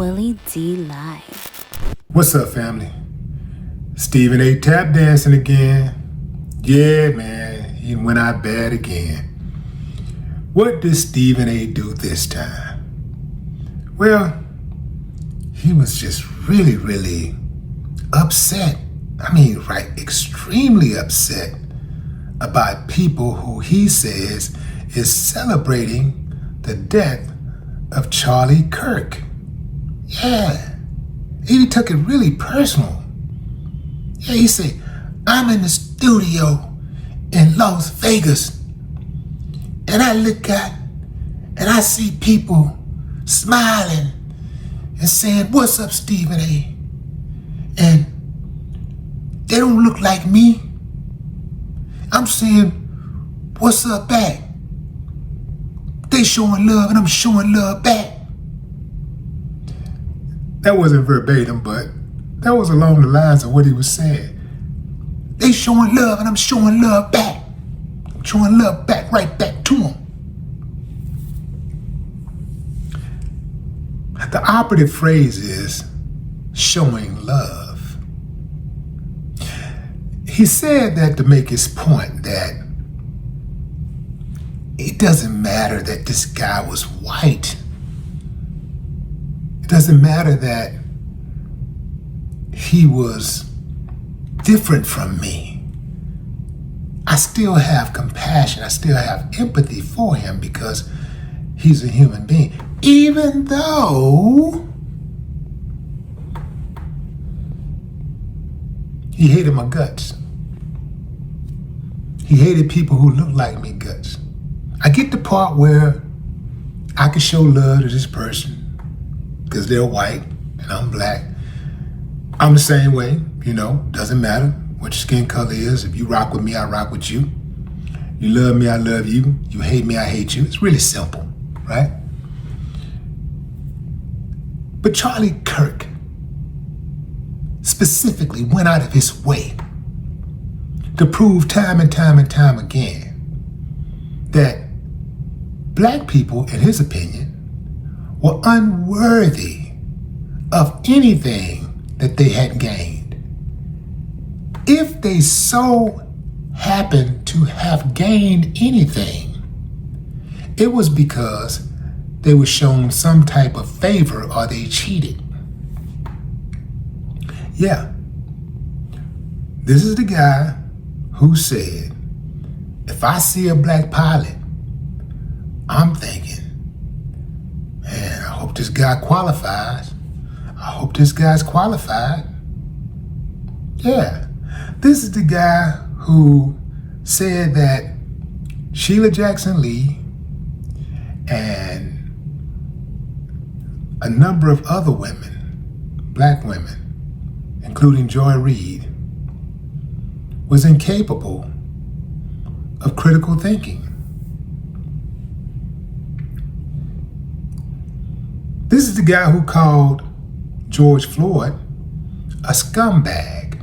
Willie D Live. What's up, family? Stephen A. tap dancing again. Yeah, man, he went out bad again. What did Stephen A. do this time? Well, he was just really upset. I mean, right, extremely upset about people who he says is celebrating the death of Charlie Kirk. Yeah, he took it really personal. Yeah, he said, I'm in the studio in Las Vegas and I look out and I see people smiling and saying, what's up, Stephen A? And they don't look like me. I'm saying, what's up back? They showing love and I'm showing love back. That wasn't verbatim, but that was along the lines of what he was saying. They showing love and I'm showing love back. I'm showing love back, right back to them. The operative phrase is showing love. He said that to make his point that it doesn't matter that this guy was white. It doesn't matter that he was different from me. I still have compassion. I still have empathy for him because he's a human being. Even though he hated my guts. He hated people who look like me guts. I get the part where I can show love to this person because they're white and I'm black. I'm the same way, doesn't matter what your skin color is. If you rock with me, I rock with you. You love me, I love you. You hate me, I hate you. It's really simple, right? But Charlie Kirk specifically went out of his way to prove time and time again that black people, in his opinion, were unworthy of anything that they had gained. If they so happened to have gained anything, it was because they were shown some type of favor or they cheated. Yeah, this is the guy who said, if I see a black pilot, I'm thinking, man, I hope this guy qualifies. I hope this guy's qualified. Yeah, this is the guy who said that Sheila Jackson Lee and a number of other women, black women, including Joy Reid, was incapable of critical thinking. This is the guy who called George Floyd a scumbag.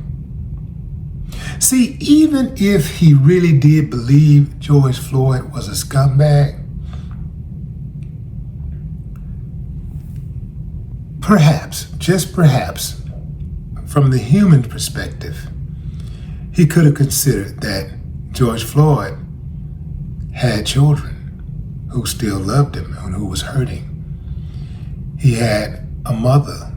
See, even if he really did believe George Floyd was a scumbag, perhaps, just perhaps, from the human perspective, he could have considered that George Floyd had children who still loved him and who was hurting. He had a mother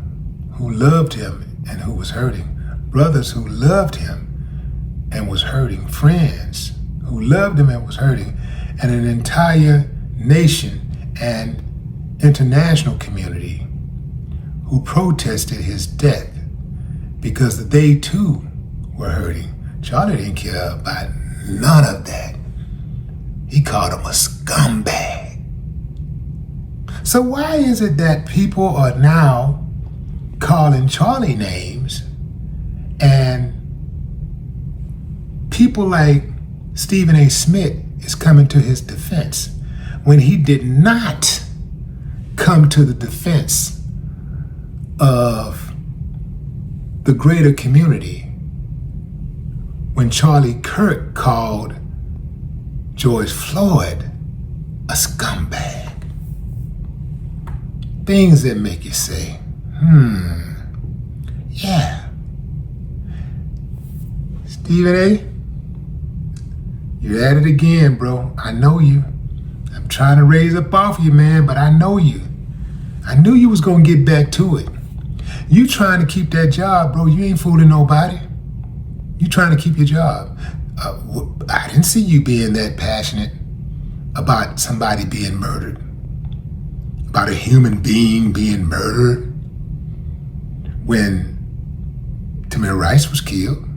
who loved him and who was hurting, brothers who loved him and was hurting, friends who loved him and was hurting, and an entire nation and international community who protested his death because they too were hurting. Charlie didn't care about none of that. He called him a scumbag. So why is it that people are now calling Charlie names and people like Stephen A. Smith is coming to his defense when he did not come to the defense of the greater community when Charlie Kirk called George Floyd a scumbag? Things that make you say, Yeah. Stephen A., you're at it again, bro. I know you. I'm trying to raise up off you, man, but I know you. I knew you was gonna get back to it. You trying to keep that job, bro. You ain't fooling nobody. You trying to keep your job. I didn't see you being that passionate about somebody being murdered, about a human being being murdered when Tamir Rice was killed.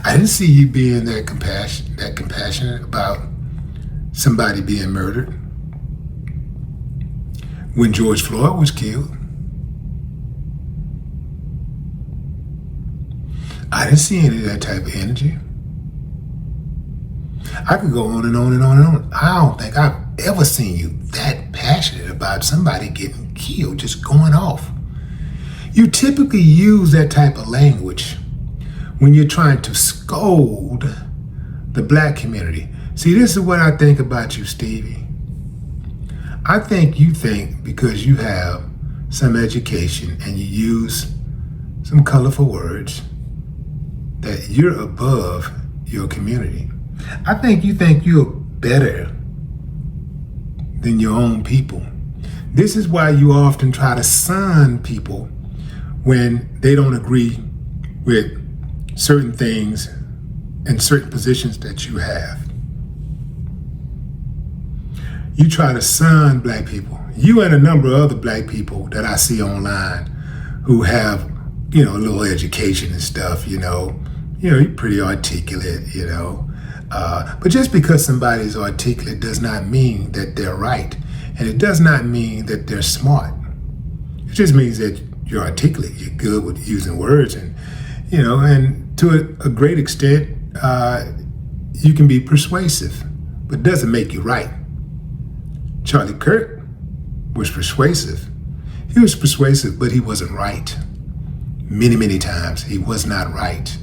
I didn't see you being that compassionate about somebody being murdered when George Floyd was killed. I didn't see any of that type of energy. I could go on and on and on and on. I don't think I've ever seen you that passionate about somebody getting killed, just going off. You typically use that type of language when you're trying to scold the black community. See, this is what I think about you, Stevie. I think you think because you have some education and you use some colorful words that you're above your community. I think you think you're better than your own people. This is why you often try to sun people when they don't agree with certain things and certain positions that you have. You try to sun black people. You and a number of other black people that I see online who have, a little education and stuff, you're pretty articulate, but just because somebody's articulate does not mean that they're right. And it does not mean that they're smart. It just means that you're articulate, you're good with using words, and to a great extent, you can be persuasive, but it doesn't make you right. Charlie Kirk was persuasive. He was persuasive, but he wasn't right. Many, many times, he was not right.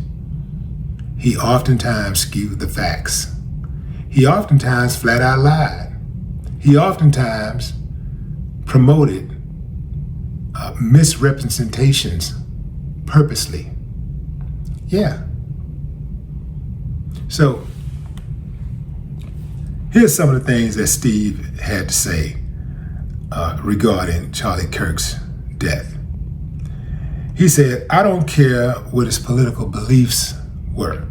He oftentimes skewed the facts. He oftentimes flat out lied. He oftentimes promoted misrepresentations purposely. Yeah. So, here's some of the things that Steve had to say regarding Charlie Kirk's death. He said, I don't care what his political beliefs were.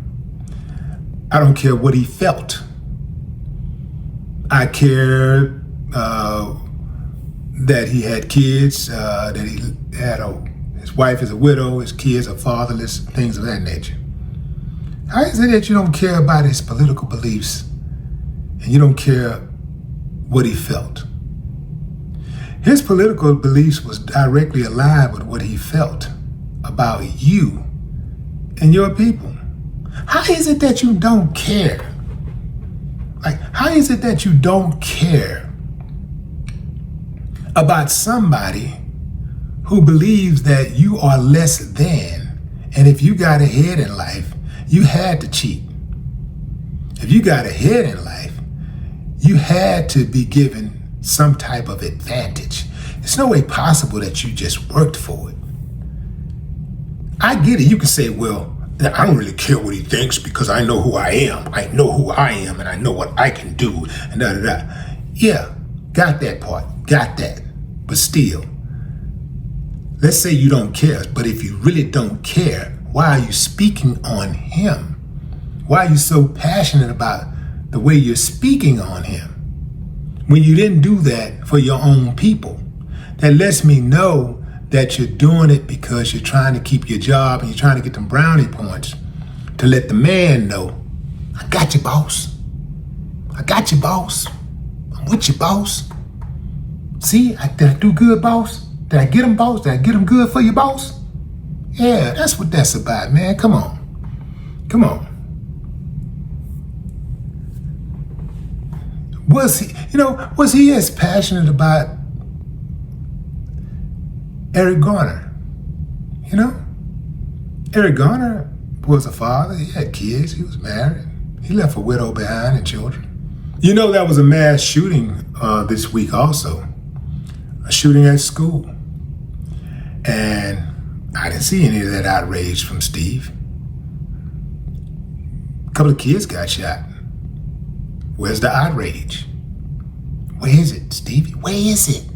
I don't care what he felt. I care that he had kids, that he had his wife is a widow, his kids are fatherless, things of that nature. How is it that you don't care about his political beliefs and you don't care what he felt? His political beliefs was directly aligned with what he felt about you and your people. How is it that you don't care? How is it that you don't care about somebody who believes that you are less than, and if you got ahead in life, you had to cheat? If you got ahead in life, you had to be given some type of advantage. There's no way possible that you just worked for it. I get it. You can say, well, I don't really care what he thinks because I know who I am. I know who I am and I know what I can do and da-da-da. Yeah, got that part. Got that. But still, let's say you don't care, but if you really don't care, why are you speaking on him? Why are you so passionate about the way you're speaking on him when you didn't do that for your own people? That lets me know that you're doing it because you're trying to keep your job and you're trying to get them brownie points to let the man know, I got you, boss. I got you, boss. I'm with you, boss. See, did I do good, boss? Did I get him, boss? Did I get him good for you, boss? Yeah, that's what that's about, man. Come on. Come on. Was he as passionate about Eric Garner? Eric Garner was a father. He had kids. He was married. He left a widow behind and children. That was a mass shooting this week also a shooting at school. And I didn't see any of that outrage from Steve. A couple of kids got shot. Where's the outrage? Where is it, Stevie? Where is it?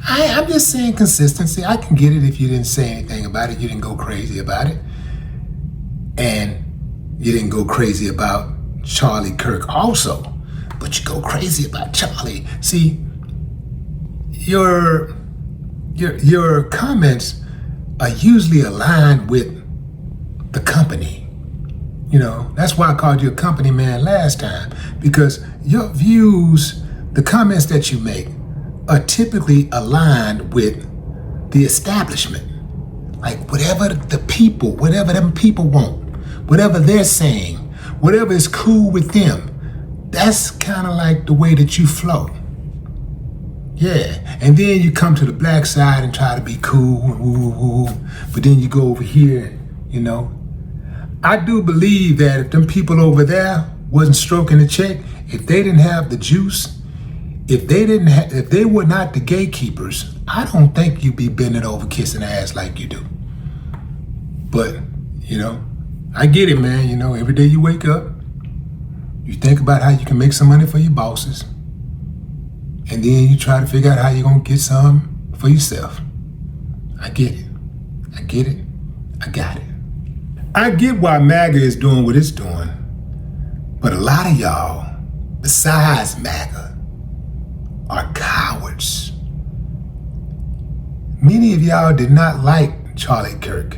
I'm just saying consistency. I can get it if you didn't say anything about it. You didn't go crazy about it. And you didn't go crazy about Charlie Kirk also. But you go crazy about Charlie. See, your comments are usually aligned with the company. You know, that's why I called you a company man last time, because your views, the comments that you make, are typically aligned with the establishment. Like whatever them people want, whatever they're saying, whatever is cool with them, that's kind of like the way that you flow. Yeah, and then you come to the black side and try to be cool, but then you go over here, you know. I do believe that if them people over there wasn't stroking the check, if they didn't have the juice, if they were not the gatekeepers, I don't think you'd be bending over kissing ass like you do. But, you know, I get it, man. You know, every day you wake up, you think about how you can make some money for your bosses. And then you try to figure out how you're going to get some for yourself. I get it. I get it. I got it. I get why MAGA is doing what it's doing. But a lot of y'all, besides MAGA, are cowards. Many of y'all did not like Charlie Kirk.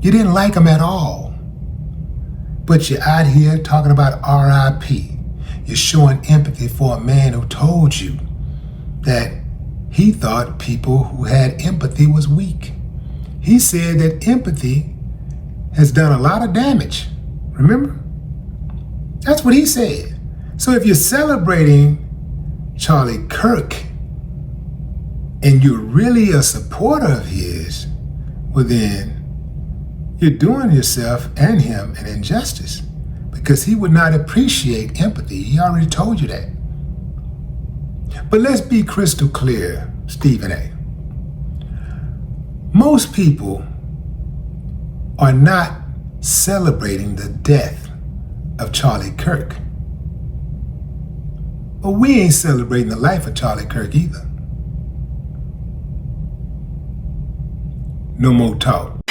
You didn't like him at all. But you're out here talking about RIP. You're showing empathy for a man who told you that he thought people who had empathy was weak. He said that empathy has done a lot of damage. Remember? That's what he said. So if you're celebrating Charlie Kirk and you're really a supporter of his, well then you're doing yourself and him an injustice, because he would not appreciate empathy. He already told you that. But let's be crystal clear, Stephen A. Most people are not celebrating the death of Charlie Kirk. But we ain't celebrating the life of Charlie Kirk either. No more talk.